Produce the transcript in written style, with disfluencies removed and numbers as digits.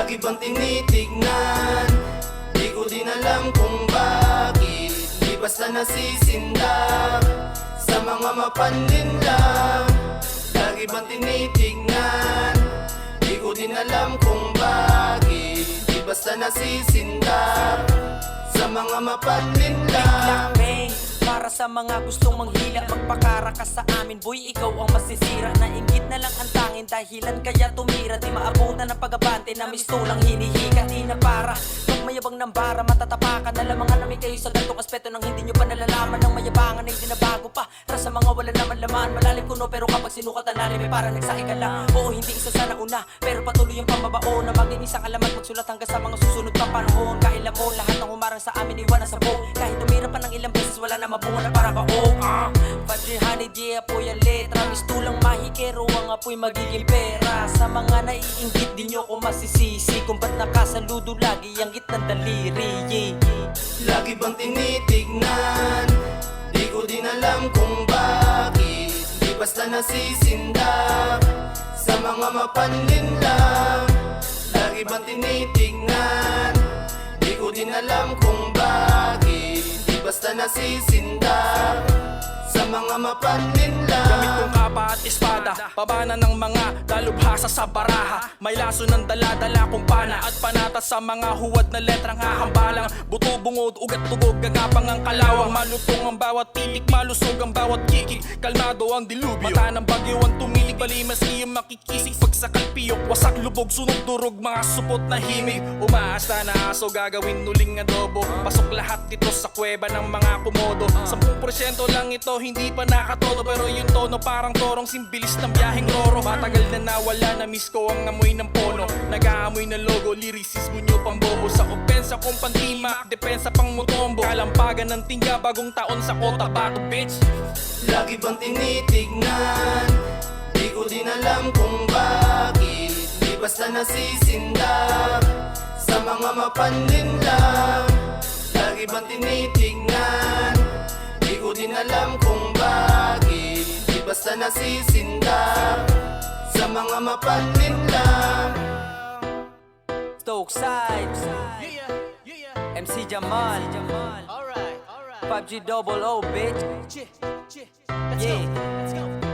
Lagi bang tinitignan? Di ko din alam kung bakit di basta nasisindak sa mga mapanlin lang. Lagi bang tinitignan? Di ko din alam kung bakit di basta nasisindak sa mga mapanlin lang. Para sa mga gustong manghila, magpakara ka sa amin, boy, ikaw ang masisira. Nainggit na lang ang tangin dahilan kaya tumira. Di maabutan ng pag-abante na mistulang hinihiga. Di na para pag mayabang ng bara, matatapakan. Nalamangan namin kayo sa gantong aspeto nang hindi nyo pa nalalaman. Ng mayabangan ay dinabago pa para sa mga wala naman laman. Malalim kuno pero kapag sinukatan namin may para nagsakay ka lang. Oo, hindi isa sana una pero patuloy yung pambabaon na maging isang alamat magsulat hanggang sa mga susunod pa panahon. Kailan mo lahat ng humarang sa amin iwan na sa buong. Kahit tumira pa ng ilang beses wala na mabunga na para baong. 500 yeah po yung letra, mistulang mahikero ang apoy magiging pera. Sa mga naiinggit di nyo ko masisisi kung ba't nakasaludo lagi ang gitnang daliri, yeah. Lagi bang tinitignan? Di ko din alam kung bakit di basta nasisindak sa mga mapanlin lang. Lagi bang tinitignan? Di ko din alam kung bakit di basta nasisindak sa mga mapanlin lang. Gamit kong kapa at espada, pabana ng mga dalubhasa sa baraha. May laso ng dala-dala kong pana at panata sa mga huwad na letrang hahambalang. Buto, bungod, ugat, tugog, gagapang ang kalawang. Malutong ang bawat titik, malusog ang bawat kikik. Kalmado ang dilubyo, mata ng bagyo ang tumilig. Balimas iyong makikisig, pagsakal piyok, wasak lubog, sunog durog, mga supot na himig. Umaasta na aso, gagawin nuling adobo. Pasok lahat ito sa kuweba ng mga komodo. 10% lang ito, hindi pa nakatodo. Pero yung tono parang torong simbilis ng biyaheng roro. Matagal na nawala, na miss ko ang amoy ng pono. Nag-aamoy na logo, lyricismo nyo pang bobo. Sa opensa kong pantima, depensa pang mutombo. Kalampagan ng tingga, bagong taon sa Cotabato, bitch. Lagi bang tinitignan? Di ko din alam kung bakit di basta nasisindak sa mga mapanlin lang. Lagi bang tinitignan? Di ko din alam kung bakit di basta nasisindak sa mga mapanlin lang. Stoke Sides, MC Jamal, 5G double O, bitch. Yeah.